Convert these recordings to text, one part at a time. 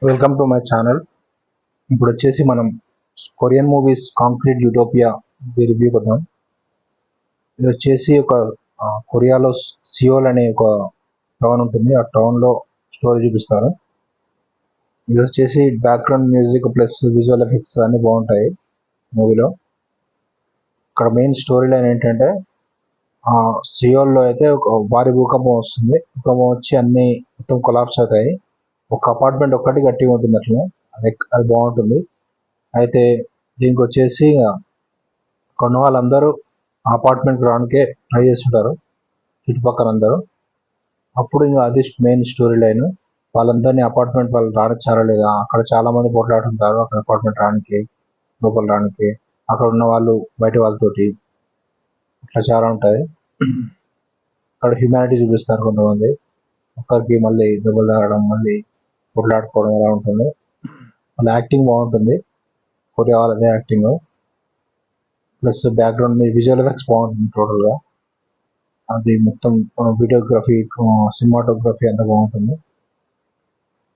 Welcome to my channel. ఇప్పుడు వచ్చేసి మనం Korean movies Concrete Utopia review కొద్దాం. ఇది వచ్చేసి ఒక కొరియాలో సియోల్ అనే ఒక టౌన్ ఉంటుంది. ఆ టౌన్లో స్టోరీ చూపిస్తారు. ఇది వచ్చేసి background music plus visual effects అన్నీ బాగుంటాయి మూవీలో. ఇక్కడ మెయిన్ స్టోరీ లైన్ ఏంటంటే సియోల్లో అయితే ఒక భారీ భూకంపం వస్తుంది. భూకంపం వచ్చి అన్ని మొత్తం కొలాప్స్ అవుతాయి. ఒక అపార్ట్మెంట్ ఒక్కటి గట్టిగా ఉంటుంది అట్లనే. అది బాగుంటుంది. అయితే దీనికి వచ్చేసి కొన్న వాళ్ళందరూ అపార్ట్మెంట్కి రావడానికే ట్రై చేస్తుంటారు చుట్టుపక్కల అందరూ. అప్పుడు ఇంకా అది మెయిన్ స్టోరీ లైన్. వాళ్ళందరినీ అపార్ట్మెంట్ వాళ్ళు రానిచ్చారా లేదా, అక్కడ చాలా మంది పోట్లాడుతుంటారు అక్కడ అపార్ట్మెంట్ రానికి, లోపల రానికి, అక్కడ ఉన్న వాళ్ళు బయట వాళ్ళతోటి, ఇట్లా చాలా ఉంటుంది. అక్కడ హ్యూమానిటీ చూపిస్తారు కొంతమంది. ఒకరికి మళ్ళీ దెబ్బలు తాగడం, మళ్ళీ పోట్లాడుకోవడం ఎలా ఉంటుంది. వాళ్ళ యాక్టింగ్ బాగుంటుంది, కొరియా వాళ్ళదే acting plus background visual effects బాగుంటుంది టోటల్గా. అది మొత్తం వీడియోగ్రఫీ, సినిమాటోగ్రఫీ అంతా బాగుంటుంది.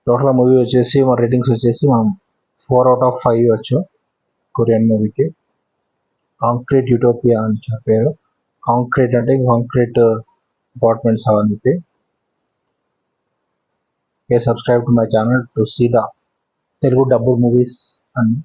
టోటల్గా మూవీ వచ్చేసి మన రేటింగ్స్ వచ్చేసి మనం 4/5 ఇవ్వచ్చు కొరియన్ మూవీకి. కాంక్రీట్ యూటోపియా అని పేరు. కాంక్రీట్ అంటే కాంక్రీట్ అపార్ట్మెంట్స్ అవన్నీ చెప్పి. Subscribe to my channel to see the Telugu dubbed movies and